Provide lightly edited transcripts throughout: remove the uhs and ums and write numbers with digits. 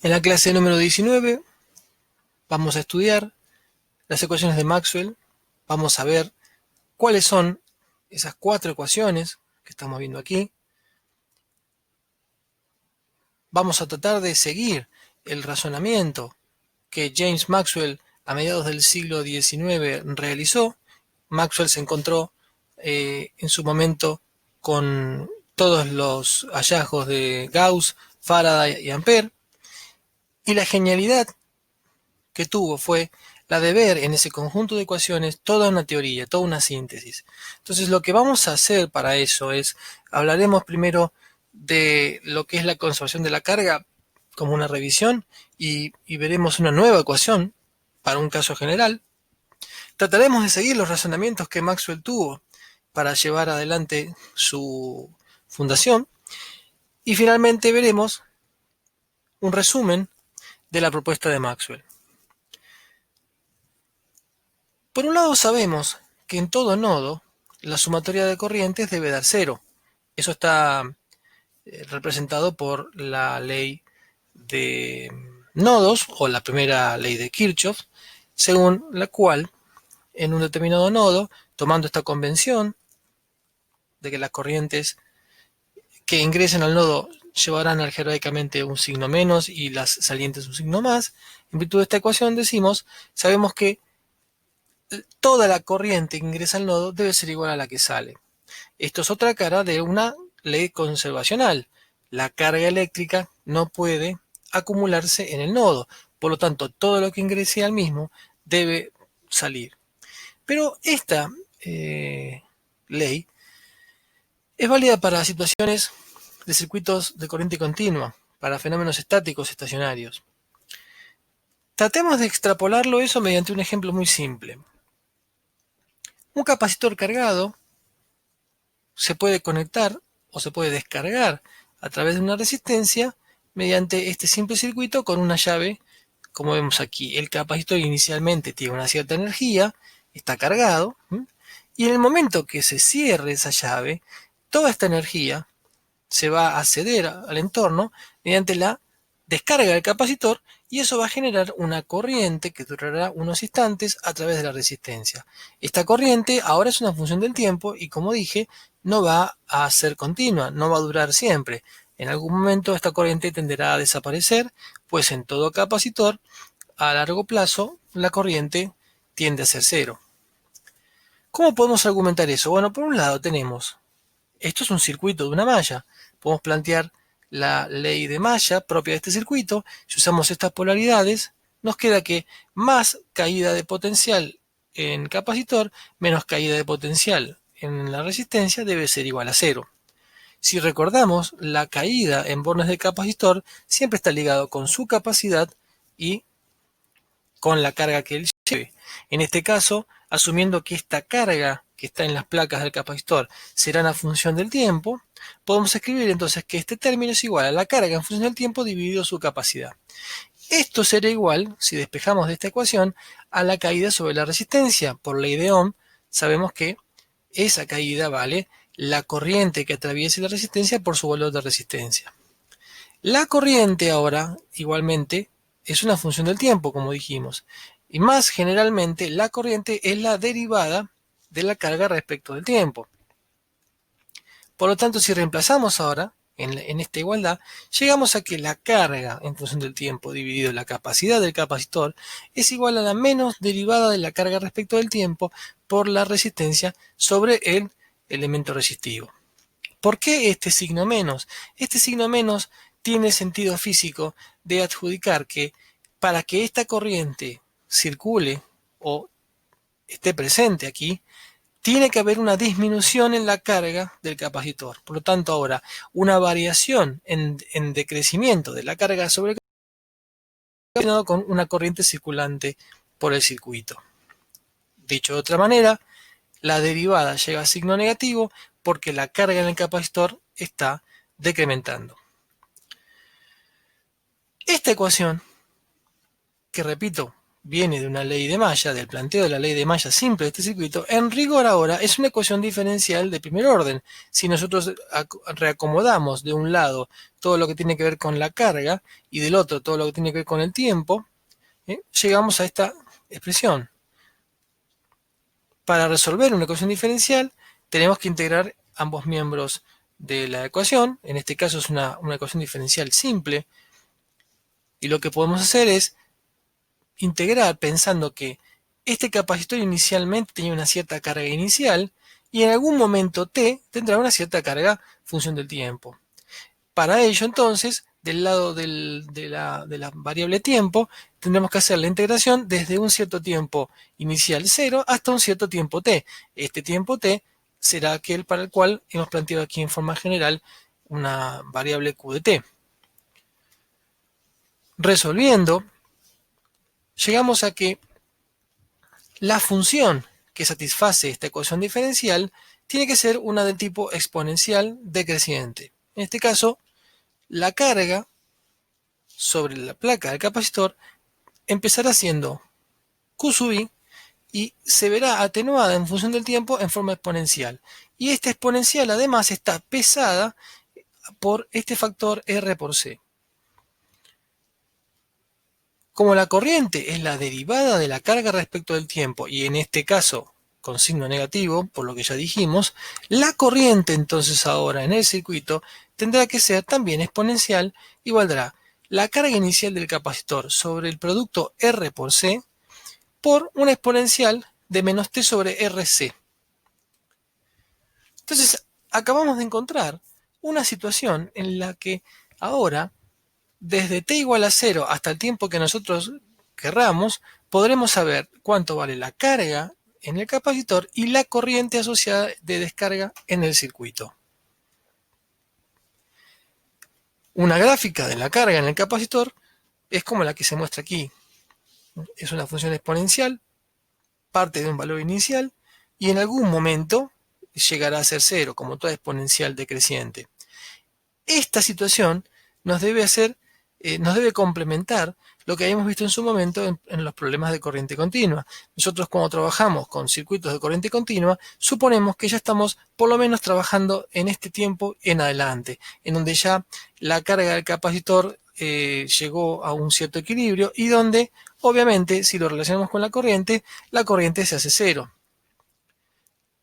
En la clase número 19 vamos a estudiar las ecuaciones de Maxwell. Vamos a ver cuáles son esas 4 ecuaciones que estamos viendo aquí. Vamos a tratar de seguir el razonamiento que James Maxwell a mediados del siglo XIX realizó. Maxwell se encontró en su momento con todos los hallazgos de Gauss, Faraday y Ampère, y la genialidad que tuvo fue la de ver en ese conjunto de ecuaciones toda una teoría, toda una síntesis. Entonces lo que vamos a hacer para eso es, hablaremos primero de lo que es la conservación de la carga como una revisión y veremos una nueva ecuación para un caso general. Trataremos de seguir los razonamientos que Maxwell tuvo para llevar adelante su fundación y finalmente veremos un resumen de la propuesta de Maxwell. Por un lado sabemos que en todo nodo la sumatoria de corrientes debe dar cero. Eso está representado por la ley de nodos o la primera ley de Kirchhoff, según la cual en un determinado nodo, tomando esta convención de que las corrientes que ingresen al nodo llevarán algebraicamente un signo menos y las salientes un signo más, en virtud de esta ecuación sabemos que toda la corriente que ingresa al nodo debe ser igual a la que sale. Esto es otra cara de una ley conservacional. La carga eléctrica no puede acumularse en el nodo, por lo tanto todo lo que ingrese al mismo debe salir. Pero esta ley es válida para situaciones de circuitos de corriente continua, para fenómenos estáticos estacionarios. Tratemos de extrapolarlo eso mediante un ejemplo muy simple. Un capacitor cargado se puede conectar o se puede descargar a través de una resistencia mediante este simple circuito con una llave, como vemos aquí. El capacitor inicialmente tiene una cierta energía, está cargado, y en el momento que se cierre esa llave, toda esta energía se va a ceder al entorno mediante la descarga del capacitor y eso va a generar una corriente que durará unos instantes a través de la resistencia. Esta corriente ahora es una función del tiempo y, como dije, no va a ser continua, no va a durar siempre. En algún momento esta corriente tenderá a desaparecer, pues en todo capacitor, a largo plazo, la corriente tiende a ser cero. ¿Cómo podemos argumentar eso? Bueno, por un lado tenemos, esto es un circuito de una malla, podemos plantear la ley de malla propia de este circuito. Si usamos estas polaridades, nos queda que más caída de potencial en capacitor menos caída de potencial en la resistencia debe ser igual a cero. Si recordamos, la caída en bornes de capacitor siempre está ligado con su capacidad y con la carga que él lleve. En este caso, asumiendo que esta carga que está en las placas del capacitor será una función del tiempo, podemos escribir entonces que este término es igual a la carga en función del tiempo dividido su capacidad. Esto será igual, si despejamos de esta ecuación, a la caída sobre la resistencia. Por ley de Ohm, sabemos que esa caída vale la corriente que atraviese la resistencia por su valor de resistencia. La corriente ahora, igualmente, es una función del tiempo, como dijimos. Y más generalmente, la corriente es la derivada de la carga respecto del tiempo. Por lo tanto, si reemplazamos ahora en esta igualdad, llegamos a que la carga en función del tiempo dividido la capacidad del capacitor es igual a la menos derivada de la carga respecto del tiempo por la resistencia sobre el elemento resistivo. ¿Por qué este signo menos? Este signo menos tiene sentido físico de adjudicar que para que esta corriente circule o esté presente aquí, tiene que haber una disminución en la carga del capacitor. Por lo tanto, ahora, una variación en decrecimiento de la carga sobre el capacitor con una corriente circulante por el circuito. Dicho de otra manera, la derivada llega a signo negativo porque la carga en el capacitor está decrementando. Esta ecuación, que repito, viene de una ley de malla, del planteo de la ley de malla simple de este circuito, en rigor ahora es una ecuación diferencial de primer orden. Si nosotros reacomodamos de un lado todo lo que tiene que ver con la carga y del otro todo lo que tiene que ver con el tiempo, llegamos a esta expresión. Para resolver una ecuación diferencial tenemos que integrar ambos miembros de la ecuación. En este caso es una ecuación diferencial simple, y lo que podemos hacer es integrar pensando que este capacitor inicialmente tenía una cierta carga inicial y en algún momento t tendrá una cierta carga función del tiempo. Para ello, entonces, del lado de la variable tiempo, tendremos que hacer la integración desde un cierto tiempo inicial 0 hasta un cierto tiempo t. Este tiempo t será aquel para el cual hemos planteado aquí en forma general una variable q de t. Resolviendo, llegamos a que la función que satisface esta ecuación diferencial tiene que ser una del tipo exponencial decreciente. En este caso, la carga sobre la placa del capacitor empezará siendo Q sub i y se verá atenuada en función del tiempo en forma exponencial. Y esta exponencial además está pesada por este factor R por C. Como la corriente es la derivada de la carga respecto del tiempo, y en este caso con signo negativo, por lo que ya dijimos, la corriente entonces ahora en el circuito tendrá que ser también exponencial y valdrá la carga inicial del capacitor sobre el producto R por C por una exponencial de menos T sobre RC. Entonces, acabamos de encontrar una situación en la que ahora, desde t igual a 0 hasta el tiempo que nosotros querramos, podremos saber cuánto vale la carga en el capacitor y la corriente asociada de descarga en el circuito. Una gráfica de la carga en el capacitor es como la que se muestra aquí. Es una función exponencial, parte de un valor inicial y en algún momento llegará a ser 0, como toda exponencial decreciente. Esta situación nos debe complementar lo que habíamos visto en su momento en los problemas de corriente continua. Nosotros, cuando trabajamos con circuitos de corriente continua, suponemos que ya estamos por lo menos trabajando en este tiempo en adelante, en donde ya la carga del capacitor llegó a un cierto equilibrio y donde, obviamente, si lo relacionamos con la corriente se hace 0.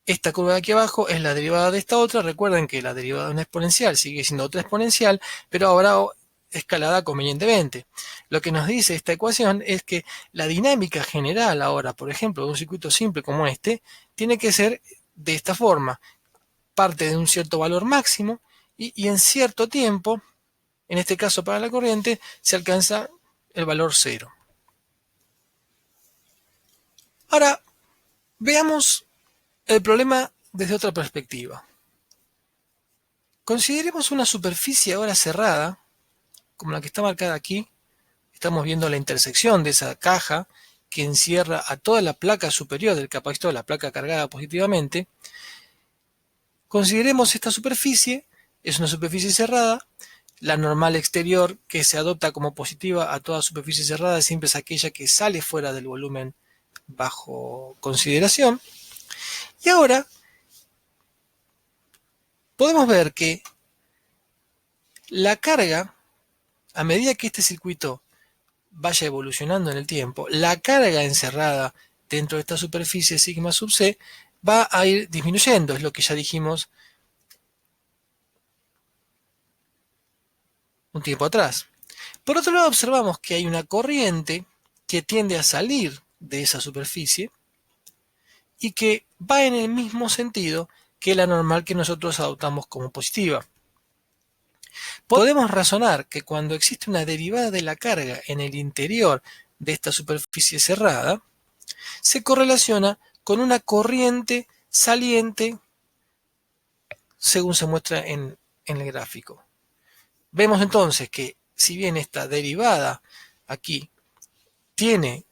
Esta curva de aquí abajo es la derivada de esta otra. Recuerden que la derivada de una exponencial sigue siendo otra exponencial, pero ahora escalada convenientemente. Lo que nos dice esta ecuación es que la dinámica general ahora, por ejemplo, de un circuito simple como este, tiene que ser de esta forma. Parte de un cierto valor máximo y en cierto tiempo, en este caso para la corriente, se alcanza el valor 0. Ahora, veamos el problema desde otra perspectiva. Consideremos una superficie ahora cerrada, como la que está marcada aquí. Estamos viendo la intersección de esa caja que encierra a toda la placa superior del capacitor, la placa cargada positivamente. Consideremos esta superficie, es una superficie cerrada. La normal exterior que se adopta como positiva a toda superficie cerrada siempre es aquella que sale fuera del volumen bajo consideración. Y ahora podemos ver que la carga, a medida que este circuito vaya evolucionando en el tiempo, la carga encerrada dentro de esta superficie sigma sub c va a ir disminuyendo, es lo que ya dijimos un tiempo atrás. Por otro lado, observamos que hay una corriente que tiende a salir de esa superficie y que va en el mismo sentido que la normal que nosotros adoptamos como positiva. Podemos razonar que cuando existe una derivada de la carga en el interior de esta superficie cerrada, se correlaciona con una corriente saliente según se muestra en el gráfico. Vemos entonces que si bien esta derivada aquí tiene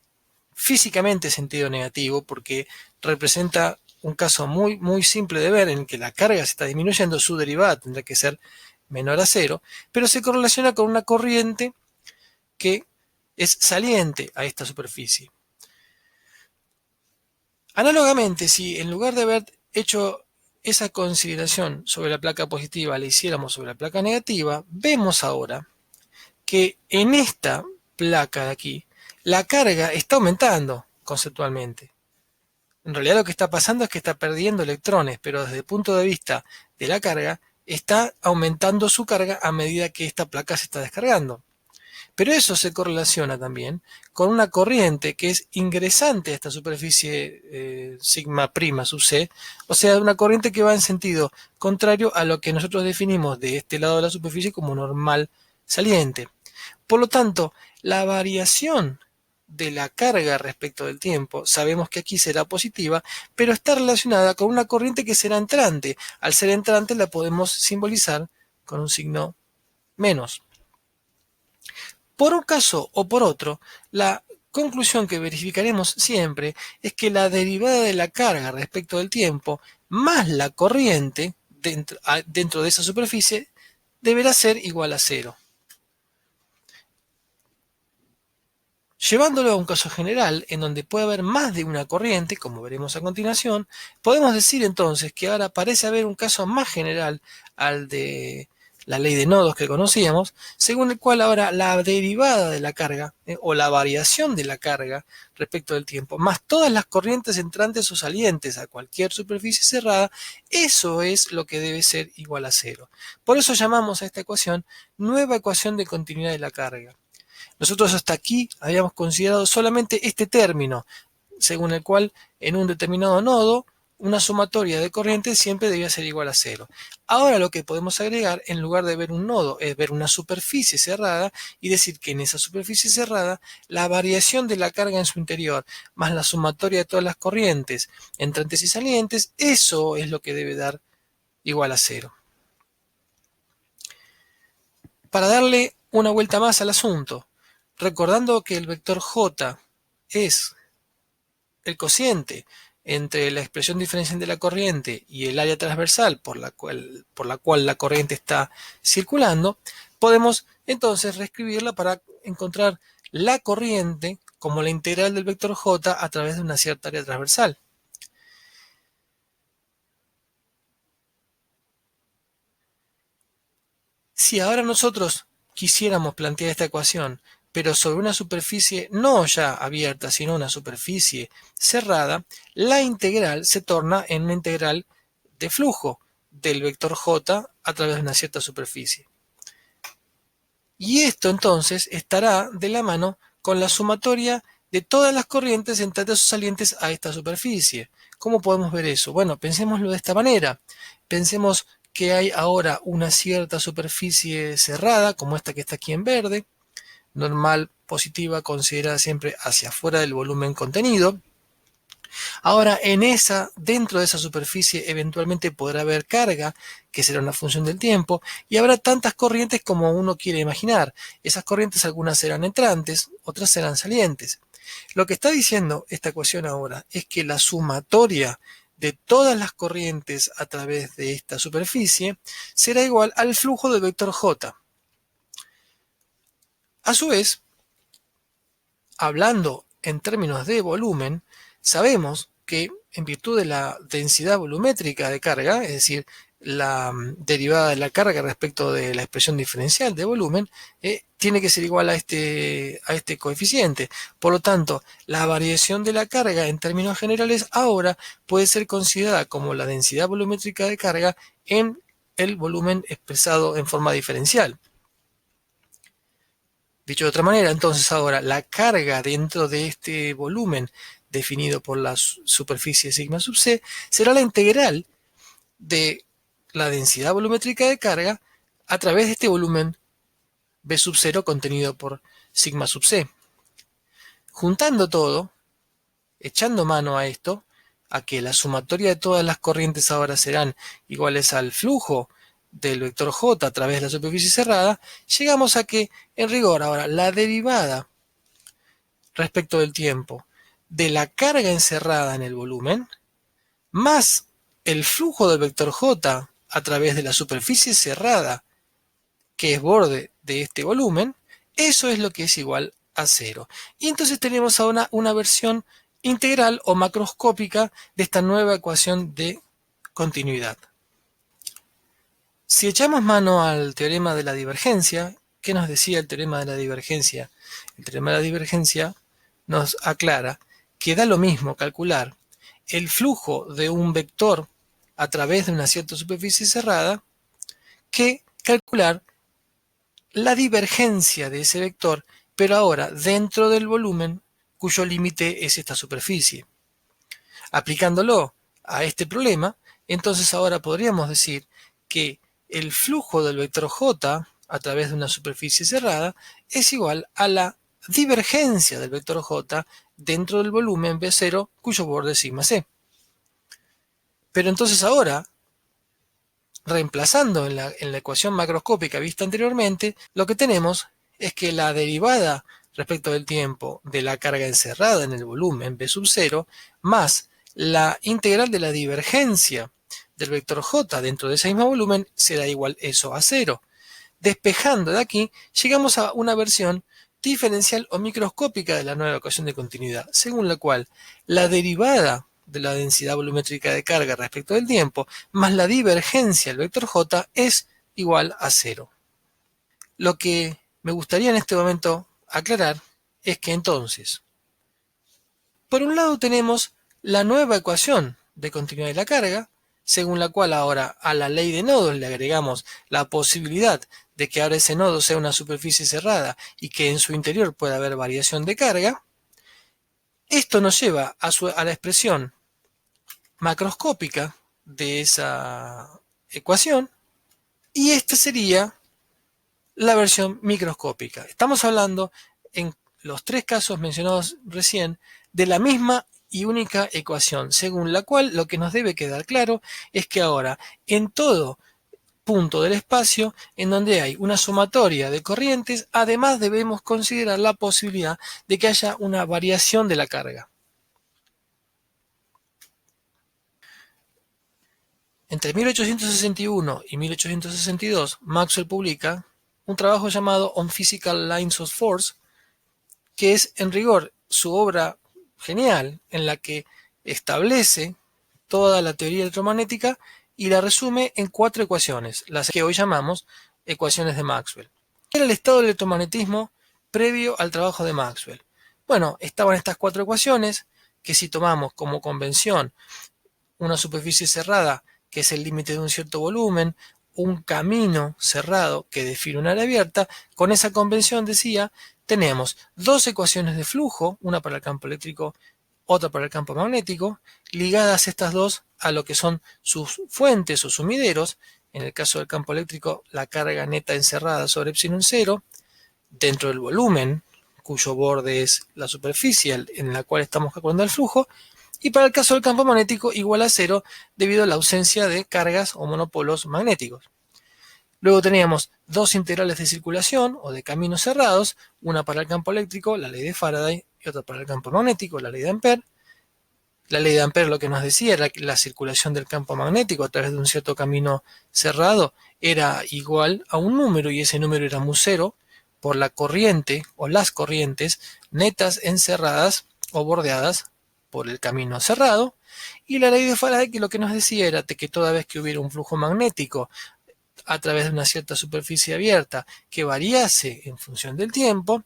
físicamente sentido negativo porque representa un caso muy simple de ver en que la carga se está disminuyendo, su derivada tendrá que ser menor a 0, pero se correlaciona con una corriente que es saliente a esta superficie. Análogamente, si en lugar de haber hecho esa consideración sobre la placa positiva la hiciéramos sobre la placa negativa, vemos ahora que en esta placa de aquí la carga está aumentando conceptualmente. En realidad lo que está pasando es que está perdiendo electrones, pero desde el punto de vista de la carga, está aumentando su carga a medida que esta placa se está descargando. Pero eso se correlaciona también con una corriente que es ingresante a esta superficie sigma prima sub c, o sea, una corriente que va en sentido contrario a lo que nosotros definimos de este lado de la superficie como normal saliente. Por lo tanto, la variación de la carga respecto del tiempo, sabemos que aquí será positiva, pero está relacionada con una corriente que será entrante. Al ser entrante la podemos simbolizar con un signo menos. Por un caso o por otro, la conclusión que verificaremos siempre es que la derivada de la carga respecto del tiempo más la corriente dentro de esa superficie deberá ser igual a cero. Llevándolo a un caso general, en donde puede haber más de una corriente, como veremos a continuación, podemos decir entonces que ahora parece haber un caso más general al de la ley de nodos que conocíamos, según el cual ahora la derivada de la carga, o la variación de la carga respecto del tiempo, más todas las corrientes entrantes o salientes a cualquier superficie cerrada, eso es lo que debe ser igual a cero. Por eso llamamos a esta ecuación nueva ecuación de continuidad de la carga. Nosotros hasta aquí habíamos considerado solamente este término, según el cual en un determinado nodo una sumatoria de corrientes siempre debía ser igual a cero. Ahora lo que podemos agregar, en lugar de ver un nodo, es ver una superficie cerrada y decir que en esa superficie cerrada la variación de la carga en su interior más la sumatoria de todas las corrientes entrantes y salientes, eso es lo que debe dar igual a cero. Para darle una vuelta más al asunto, recordando que el vector J es el cociente entre la expresión diferencial de la corriente y el área transversal por la cual la corriente está circulando, podemos entonces reescribirla para encontrar la corriente como la integral del vector J a través de una cierta área transversal. Si ahora nosotros quisiéramos plantear esta ecuación, pero sobre una superficie no ya abierta, sino una superficie cerrada, la integral se torna en una integral de flujo del vector J a través de una cierta superficie. Y esto entonces estará de la mano con la sumatoria de todas las corrientes entrantes o salientes a esta superficie. ¿Cómo podemos ver eso? Bueno, pensémoslo de esta manera. Pensemos que hay ahora una cierta superficie cerrada, como esta que está aquí en verde, normal, positiva, considerada siempre hacia afuera del volumen contenido. Ahora, dentro de esa superficie, eventualmente podrá haber carga, que será una función del tiempo, y habrá tantas corrientes como uno quiere imaginar. Esas corrientes, algunas serán entrantes, otras serán salientes. Lo que está diciendo esta ecuación ahora es que la sumatoria de todas las corrientes a través de esta superficie será igual al flujo del vector J. A su vez, hablando en términos de volumen, sabemos que en virtud de la densidad volumétrica de carga, es decir, la derivada de la carga respecto de la expresión diferencial de volumen, tiene que ser igual a este coeficiente. Por lo tanto, la variación de la carga en términos generales ahora puede ser considerada como la densidad volumétrica de carga en el volumen expresado en forma diferencial. Dicho de otra manera, entonces ahora la carga dentro de este volumen definido por la superficie sigma sub c será la integral de la densidad volumétrica de carga a través de este volumen B sub 0 contenido por sigma sub c. Juntando todo, echando mano a esto, a que la sumatoria de todas las corrientes ahora serán iguales al flujo del vector J a través de la superficie cerrada, llegamos a que, en rigor, ahora la derivada respecto del tiempo de la carga encerrada en el volumen más el flujo del vector J a través de la superficie cerrada que es borde de este volumen, eso es lo que es igual a cero. Y entonces tenemos ahora una versión integral o macroscópica de esta nueva ecuación de continuidad. Si echamos mano al teorema de la divergencia, ¿qué nos decía el teorema de la divergencia? El teorema de la divergencia nos aclara que da lo mismo calcular el flujo de un vector a través de una cierta superficie cerrada que calcular la divergencia de ese vector, pero ahora dentro del volumen cuyo límite es esta superficie. Aplicándolo a este problema, entonces ahora podríamos decir que el flujo del vector J a través de una superficie cerrada es igual a la divergencia del vector J dentro del volumen B0 cuyo borde es sigma c. Pero entonces ahora, reemplazando en la ecuación macroscópica vista anteriormente, lo que tenemos es que la derivada respecto del tiempo de la carga encerrada en el volumen B sub 0 más la integral de la divergencia del vector J dentro de ese mismo volumen será igual eso a 0. Despejando de aquí, llegamos a una versión diferencial o microscópica de la nueva ecuación de continuidad, según la cual la derivada de la densidad volumétrica de carga respecto del tiempo más la divergencia del vector J es igual a 0. Lo que me gustaría en este momento aclarar es que entonces, por un lado tenemos la nueva ecuación de continuidad de la carga, según la cual ahora a la ley de nodos le agregamos la posibilidad de que ahora ese nodo sea una superficie cerrada y que en su interior pueda haber variación de carga. Esto nos lleva a la expresión macroscópica de esa ecuación y esta sería la versión microscópica. Estamos hablando en los tres casos mencionados recién de la misma y única ecuación, según la cual lo que nos debe quedar claro es que ahora en todo punto del espacio en donde hay una sumatoria de corrientes, además debemos considerar la posibilidad de que haya una variación de la carga. Entre 1861 y 1862, Maxwell publica un trabajo llamado On Physical Lines of Force, que es en rigor su obra genial en la que establece toda la teoría electromagnética y la resume en 4 ecuaciones, las que hoy llamamos ecuaciones de Maxwell. ¿Qué era el estado del electromagnetismo previo al trabajo de Maxwell? Bueno, estaban estas 4 ecuaciones que si tomamos como convención una superficie cerrada que es el límite de un cierto volumen, un camino cerrado que define un área abierta, con esa convención decía, tenemos 2 ecuaciones de flujo, una para el campo eléctrico, otra para el campo magnético, ligadas estas dos a lo que son sus fuentes o sumideros, en el caso del campo eléctrico, la carga neta encerrada sobre epsilon 0, dentro del volumen, cuyo borde es la superficie en la cual estamos calculando el flujo, y para el caso del campo magnético igual a 0 debido a la ausencia de cargas o monopolos magnéticos. Luego teníamos 2 integrales de circulación o de caminos cerrados, una para el campo eléctrico, la ley de Faraday, y otra para el campo magnético, la ley de Ampère. La ley de Ampère lo que nos decía era que la circulación del campo magnético a través de un cierto camino cerrado era igual a un número y ese número era mu0 por la corriente o las corrientes netas encerradas o bordeadas por el camino cerrado, y la ley de Faraday que lo que nos decía era que toda vez que hubiera un flujo magnético a través de una cierta superficie abierta que variase en función del tiempo,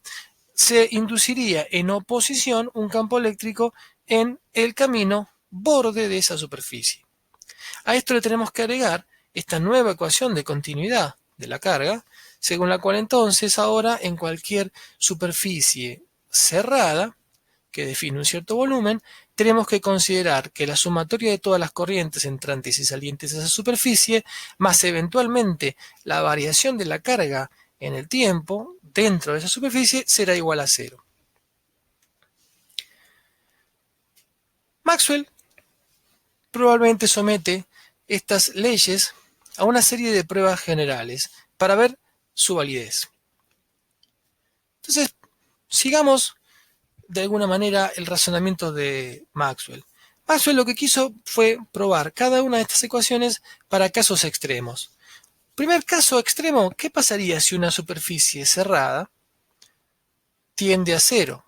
se induciría en oposición un campo eléctrico en el camino borde de esa superficie. A esto le tenemos que agregar esta nueva ecuación de continuidad de la carga, según la cual entonces ahora en cualquier superficie cerrada que define un cierto volumen, tenemos que considerar que la sumatoria de todas las corrientes entrantes y salientes de esa superficie, más eventualmente la variación de la carga en el tiempo dentro de esa superficie, será igual a 0. Maxwell probablemente somete estas leyes a una serie de pruebas generales para ver su validez. Entonces, sigamos de alguna manera el razonamiento de Maxwell. Maxwell lo que quiso fue probar cada una de estas ecuaciones para casos extremos. Primer caso extremo, ¿qué pasaría si una superficie cerrada tiende a 0?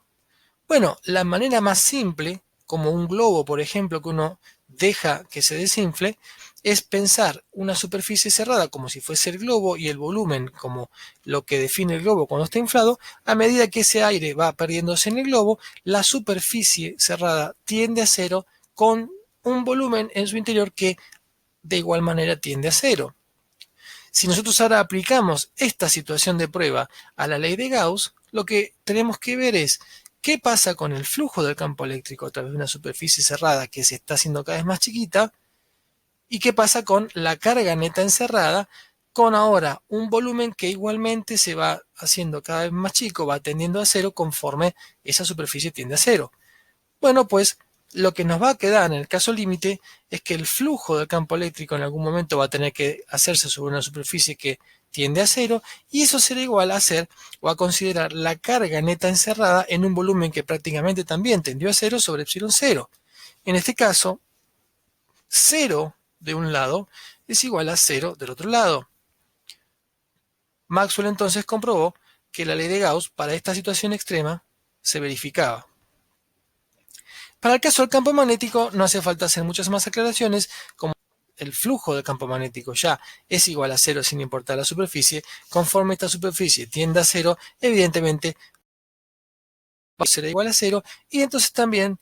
Bueno, la manera más simple, como un globo, por ejemplo, que uno deja que se desinfle, es pensar una superficie cerrada como si fuese el globo y el volumen como lo que define el globo cuando está inflado. A medida que ese aire va perdiéndose en el globo, la superficie cerrada tiende a cero con un volumen en su interior que de igual manera tiende a cero. Si nosotros ahora aplicamos esta situación de prueba a la ley de Gauss, lo que tenemos que ver es qué pasa con el flujo del campo eléctrico a través de una superficie cerrada que se está haciendo cada vez más chiquita y qué pasa con la carga neta encerrada con ahora un volumen que igualmente se va haciendo cada vez más chico, va tendiendo a cero conforme esa superficie tiende a cero. Bueno, pues lo que nos va a quedar en el caso límite es que el flujo del campo eléctrico en algún momento va a tener que hacerse sobre una superficie que tiende a cero y eso será igual a hacer o a considerar la carga neta encerrada en un volumen que prácticamente también tendió a cero sobre epsilon cero. En este caso, cero de un lado es igual a cero del otro lado. Maxwell entonces comprobó que la ley de Gauss para esta situación extrema se verificaba. Para el caso del campo magnético no hace falta hacer muchas más aclaraciones, como el flujo del campo magnético ya es igual a cero sin importar la superficie. Conforme esta superficie tiende a cero, evidentemente será igual a cero y entonces también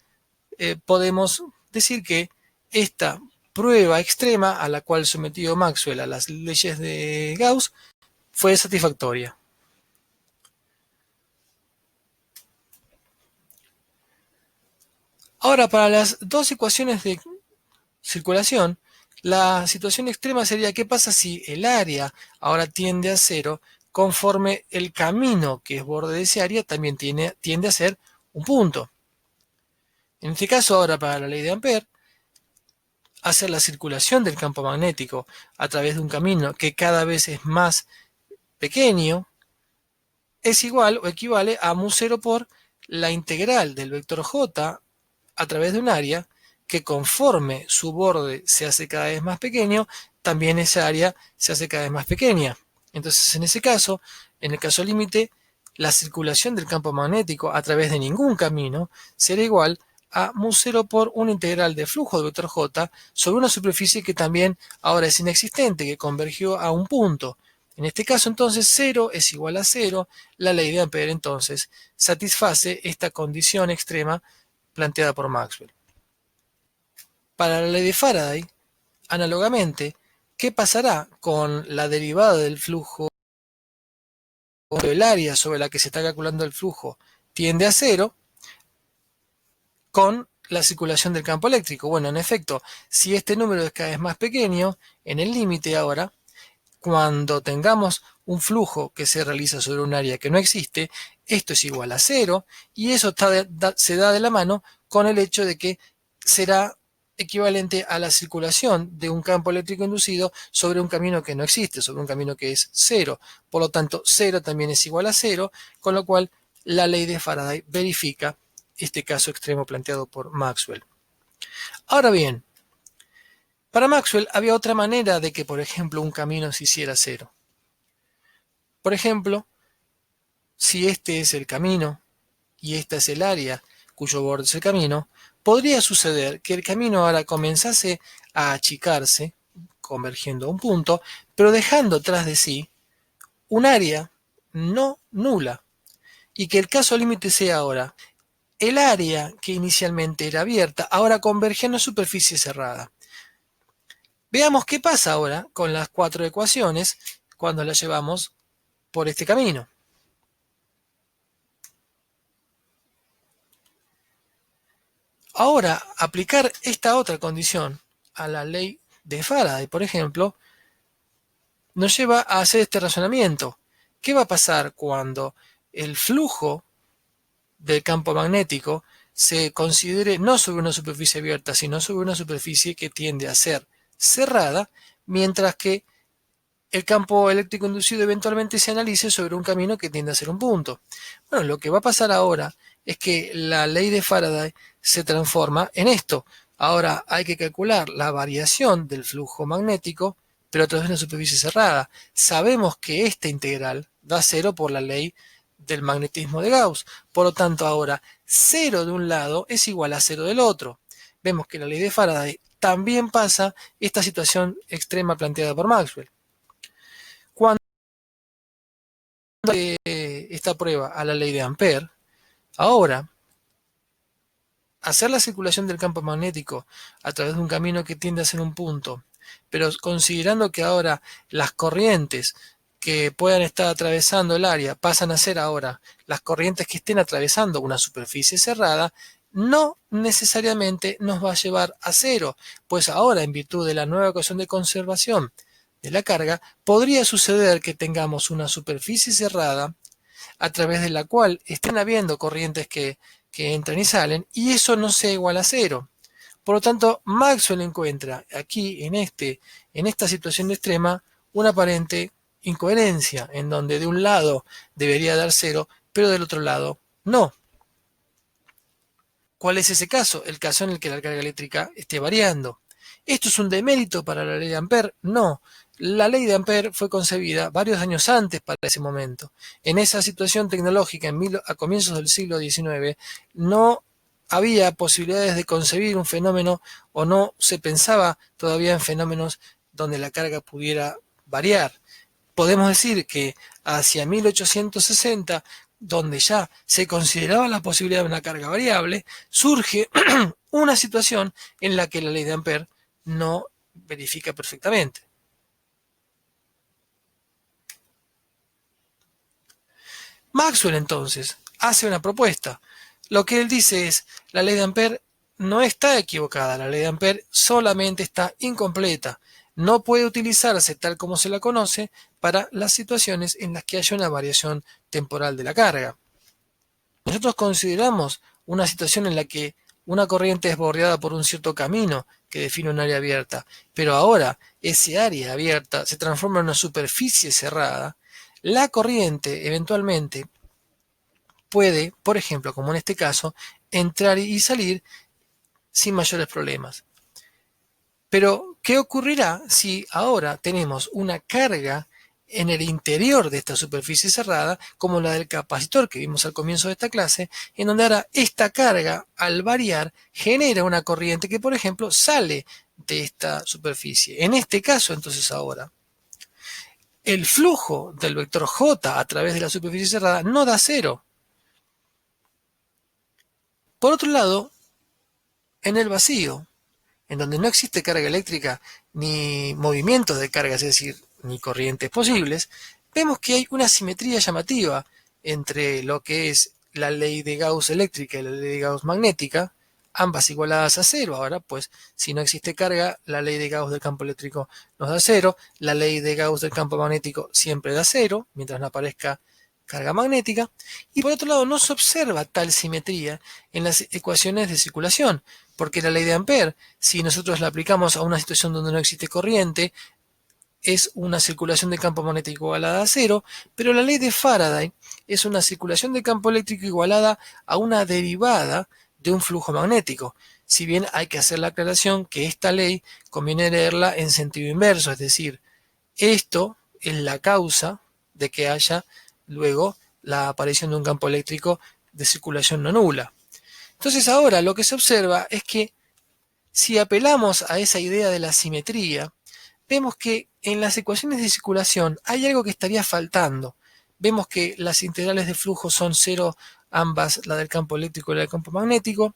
podemos decir que esta prueba extrema a la cual sometió Maxwell a las leyes de Gauss fue satisfactoria. Ahora, para las dos ecuaciones de circulación, la situación extrema sería qué pasa si el área ahora tiende a cero conforme el camino que es borde de ese área también tiende a ser un punto. En este caso, ahora para la ley de Ampère, hacer la circulación del campo magnético a través de un camino que cada vez es más pequeño es igual o equivale a mu0 por la integral del vector j a través de un área que conforme su borde se hace cada vez más pequeño, también esa área se hace cada vez más pequeña. Entonces, en ese caso, en el caso límite, la circulación del campo magnético a través de ningún camino será igual a mu0 por una integral de flujo de vector j sobre una superficie que también ahora es inexistente, que convergió a un punto. En este caso, entonces, 0 es igual a 0. La ley de Ampère, entonces, satisface esta condición extrema planteada por Maxwell. Para la ley de Faraday, análogamente, ¿qué pasará con la derivada del flujo? El área sobre la que se está calculando el flujo tiende a cero con la circulación del campo eléctrico. Bueno, en efecto, si este número es cada vez más pequeño, en el límite ahora, cuando tengamos un flujo que se realiza sobre un área que no existe, esto es igual a cero y eso se da de la mano con el hecho de que será equivalente a la circulación de un campo eléctrico inducido sobre un camino que no existe, sobre un camino que es cero. Por lo tanto, cero también es igual a cero, con lo cual la ley de Faraday verifica este caso extremo planteado por Maxwell. Ahora bien, para Maxwell había otra manera de que, por ejemplo, un camino se hiciera cero. Por ejemplo, si este es el camino y esta es el área cuyo borde es el camino, podría suceder que el camino ahora comenzase a achicarse, convergiendo a un punto, pero dejando tras de sí un área no nula, y que el caso límite sea ahora el área que inicialmente era abierta, ahora converge a una superficie cerrada. Veamos qué pasa ahora con las cuatro ecuaciones cuando las llevamos por este camino. Ahora, aplicar esta otra condición a la ley de Faraday, por ejemplo, nos lleva a hacer este razonamiento. ¿Qué va a pasar cuando el flujo del campo magnético se considere no sobre una superficie abierta, sino sobre una superficie que tiende a ser cerrada, mientras que el campo eléctrico inducido eventualmente se analice sobre un camino que tiende a ser un punto? Bueno, lo que va a pasar ahora es que la ley de Faraday se transforma en esto. Ahora hay que calcular la variación del flujo magnético, pero a través de una superficie cerrada. Sabemos que esta integral da cero por la ley del magnetismo de Gauss. Por lo tanto, ahora 0 de un lado es igual a 0 del otro. Vemos que la ley de Faraday también pasa esta situación extrema planteada por Maxwell. Cuando esta prueba a la ley de Ampère, ahora hacer la circulación del campo magnético a través de un camino que tiende a ser un punto, pero considerando que ahora las corrientes que puedan estar atravesando el área pasan a ser ahora las corrientes que estén atravesando una superficie cerrada, no necesariamente nos va a llevar a cero, pues ahora, en virtud de la nueva ecuación de conservación de la carga, podría suceder que tengamos una superficie cerrada a través de la cual estén habiendo corrientes que entran y salen, y eso no sea igual a cero. Por lo tanto, Maxwell encuentra aquí, en esta situación extrema, una aparente incoherencia, en donde de un lado debería dar cero, pero del otro lado no. ¿Cuál es ese caso? El caso en el que la carga eléctrica esté variando. ¿Esto es un demérito para la ley de Ampère? No. La ley de Ampère fue concebida varios años antes para ese momento. En esa situación tecnológica, a comienzos del siglo XIX, no había posibilidades de concebir un fenómeno, o no se pensaba todavía en fenómenos donde la carga pudiera variar. Podemos decir que hacia 1860, donde ya se consideraba la posibilidad de una carga variable, surge una situación en la que la ley de Ampère no verifica perfectamente. Maxwell entonces hace una propuesta. Lo que él dice es, la ley de Ampère no está equivocada, la ley de Ampère solamente está incompleta. No puede utilizarse tal como se la conoce para las situaciones en las que haya una variación temporal de la carga. Nosotros consideramos una situación en la que una corriente es bordeada por un cierto camino que define un área abierta, pero ahora ese área abierta se transforma en una superficie cerrada. La corriente eventualmente puede, por ejemplo, como en este caso, entrar y salir sin mayores problemas. Pero, ¿qué ocurrirá si ahora tenemos una carga en el interior de esta superficie cerrada, como la del capacitor que vimos al comienzo de esta clase, en donde ahora esta carga, al variar, genera una corriente que, por ejemplo, sale de esta superficie? En este caso, entonces ahora, el flujo del vector J a través de la superficie cerrada no da cero. Por otro lado, en el vacío, en donde no existe carga eléctrica ni movimientos de carga, es decir, ni corrientes posibles, vemos que hay una simetría llamativa entre lo que es la ley de Gauss eléctrica y la ley de Gauss magnética, ambas igualadas a cero. Ahora, pues, si no existe carga, la ley de Gauss del campo eléctrico nos da cero, la ley de Gauss del campo magnético siempre da cero, mientras no aparezca carga magnética, y por otro lado no se observa tal simetría en las ecuaciones de circulación, porque la ley de Ampère, si nosotros la aplicamos a una situación donde no existe corriente, es una circulación de campo magnético igualada a cero, pero la ley de Faraday es una circulación de campo eléctrico igualada a una derivada de un flujo magnético. Si bien hay que hacer la aclaración que esta ley conviene leerla en sentido inverso, es decir, esto es la causa de que haya luego la aparición de un campo eléctrico de circulación no nula. Entonces ahora lo que se observa es que si apelamos a esa idea de la simetría, vemos que en las ecuaciones de circulación hay algo que estaría faltando. Vemos que las integrales de flujo son cero, ambas, la del campo eléctrico y la del campo magnético,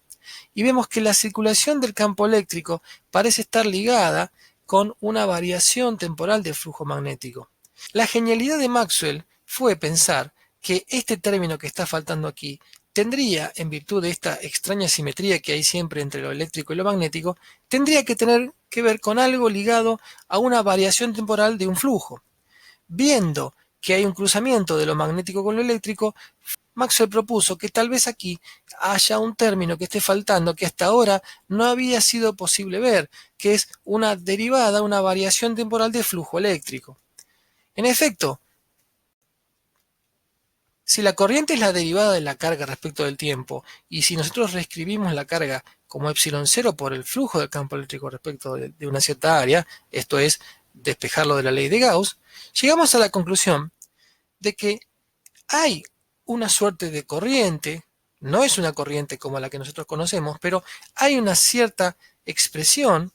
y vemos que la circulación del campo eléctrico parece estar ligada con una variación temporal del flujo magnético. La genialidad de Maxwell fue pensar que este término que está faltando aquí tendría, en virtud de esta extraña simetría que hay siempre entre lo eléctrico y lo magnético, tendría que tener que ver con algo ligado a una variación temporal de un flujo. Viendo que hay un cruzamiento de lo magnético con lo eléctrico, Maxwell propuso que tal vez aquí haya un término que esté faltando que hasta ahora no había sido posible ver, que es una derivada, una variación temporal de flujo eléctrico. En efecto, si la corriente es la derivada de la carga respecto del tiempo, y si nosotros reescribimos la carga como epsilon 0 por el flujo del campo eléctrico respecto de una cierta área, esto es, despejarlo de la ley de Gauss, llegamos a la conclusión de que hay una suerte de corriente, no es una corriente como la que nosotros conocemos, pero hay una cierta expresión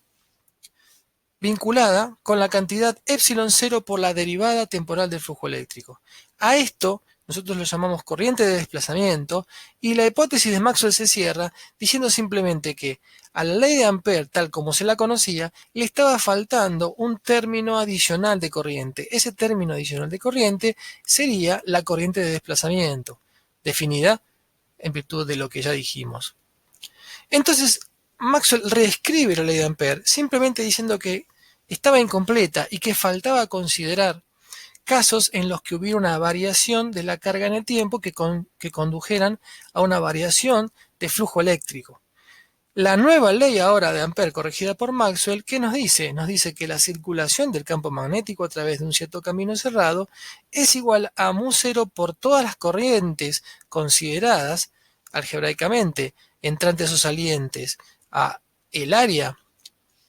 vinculada con la cantidad epsilon cero por la derivada temporal del flujo eléctrico. A esto nosotros lo llamamos corriente de desplazamiento y la hipótesis de Maxwell se cierra diciendo simplemente que a la ley de Ampère, tal como se la conocía, le estaba faltando un término adicional de corriente. Ese término adicional de corriente sería la corriente de desplazamiento, definida en virtud de lo que ya dijimos. Entonces, Maxwell reescribe la ley de Ampère simplemente diciendo que estaba incompleta y que faltaba considerar casos en los que hubiera una variación de la carga en el tiempo que condujeran a una variación de flujo eléctrico. La nueva ley ahora de Ampère corregida por Maxwell, ¿qué nos dice? Nos dice que la circulación del campo magnético a través de un cierto camino cerrado es igual a μ0 por todas las corrientes consideradas algebraicamente entrantes o salientes a el área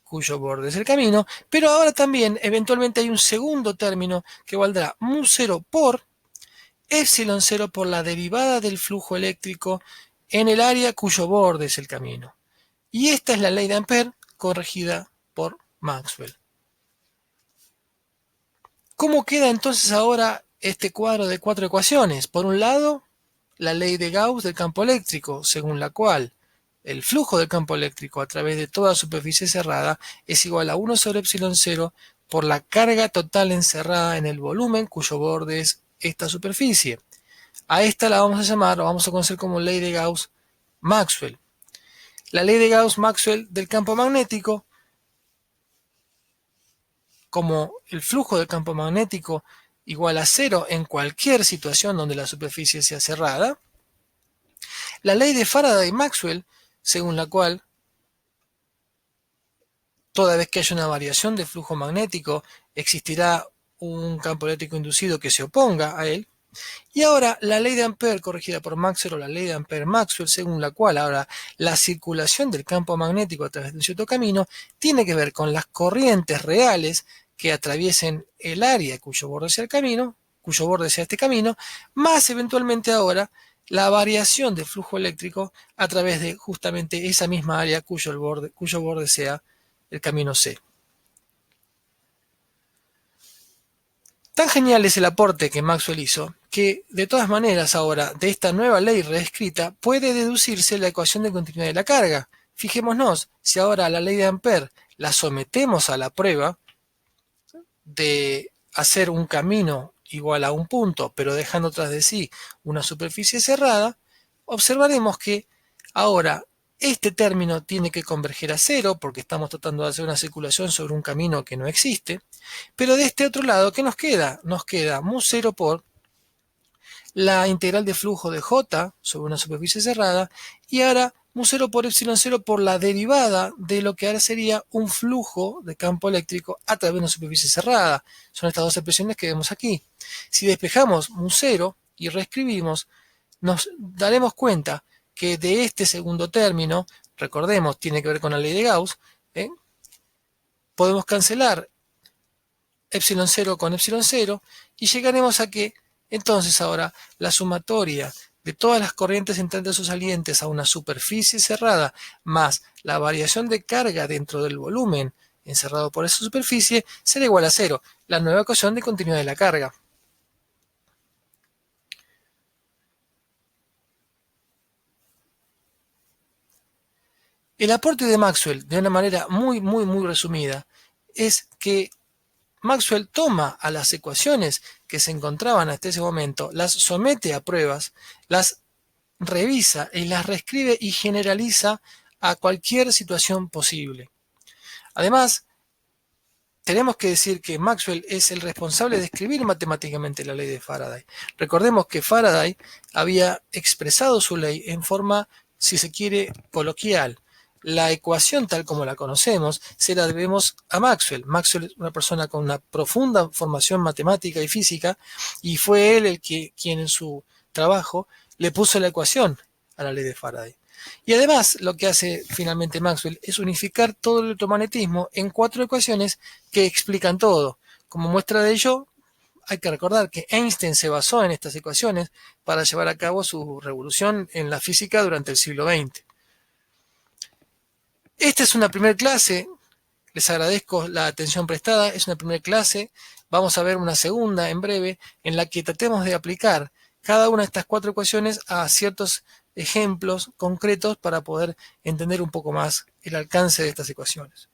cuyo borde es el camino, pero ahora también eventualmente hay un segundo término que valdrá μ0 por epsilon 0 por la derivada del flujo eléctrico en el área cuyo borde es el camino. Y esta es la ley de Ampère corregida por Maxwell. ¿Cómo queda entonces ahora este cuadro de 4 ecuaciones? Por un lado, la ley de Gauss del campo eléctrico, según la cual el flujo del campo eléctrico a través de toda superficie cerrada es igual a 1 sobre epsilon 0 por la carga total encerrada en el volumen cuyo borde es esta superficie. A esta la vamos a llamar, o vamos a conocer como ley de Gauss-Maxwell. La ley de Gauss-Maxwell del campo magnético, como el flujo del campo magnético igual a 0 en cualquier situación donde la superficie sea cerrada. La ley de Faraday-Maxwell, según la cual toda vez que haya una variación de flujo magnético existirá un campo eléctrico inducido que se oponga a él. Y ahora la ley de Ampère corregida por Maxwell o la ley de Ampère-Maxwell, según la cual ahora la circulación del campo magnético a través de un cierto camino tiene que ver con las corrientes reales que atraviesen el área cuyo borde sea el camino, cuyo borde sea este camino, más eventualmente ahora la variación de flujo eléctrico a través de justamente esa misma área cuyo borde sea el camino C. Tan genial es el aporte que Maxwell hizo, que de todas maneras ahora de esta nueva ley reescrita puede deducirse la ecuación de continuidad de la carga. Fijémonos, si ahora la ley de Ampère la sometemos a la prueba de hacer un camino igual a un punto, pero dejando tras de sí una superficie cerrada, observaremos que ahora este término tiene que converger a cero porque estamos tratando de hacer una circulación sobre un camino que no existe, pero de este otro lado, ¿qué nos queda? Nos queda μ0 por la integral de flujo de J sobre una superficie cerrada y ahora μ0 por epsilon 0 por la derivada de lo que ahora sería un flujo de campo eléctrico a través de una superficie cerrada. Son estas dos expresiones que vemos aquí. Si despejamos μ0 y reescribimos, nos daremos cuenta que de este segundo término, recordemos, tiene que ver con la ley de Gauss, podemos cancelar epsilon 0 con epsilon 0 y llegaremos a que entonces ahora la sumatoria de todas las corrientes entrantes o salientes a una superficie cerrada más la variación de carga dentro del volumen encerrado por esa superficie será igual a 0, la nueva ecuación de continuidad de la carga. El aporte de Maxwell, de una manera muy resumida, es que Maxwell toma a las ecuaciones que se encontraban hasta ese momento, las somete a pruebas, las revisa y las reescribe y generaliza a cualquier situación posible. Además, tenemos que decir que Maxwell es el responsable de escribir matemáticamente la ley de Faraday. Recordemos que Faraday había expresado su ley en forma, si se quiere, coloquial. La ecuación tal como la conocemos se la debemos a Maxwell. Maxwell es una persona con una profunda formación matemática y física y fue él quien en su trabajo le puso la ecuación a la ley de Faraday. Y además lo que hace finalmente Maxwell es unificar todo el electromagnetismo en 4 ecuaciones que explican todo. Como muestra de ello, hay que recordar que Einstein se basó en estas ecuaciones para llevar a cabo su revolución en la física durante el siglo XX. Esta es una primera clase, les agradezco la atención prestada, es una primera clase, vamos a ver una segunda en breve en la que tratemos de aplicar cada una de estas 4 ecuaciones a ciertos ejemplos concretos para poder entender un poco más el alcance de estas ecuaciones.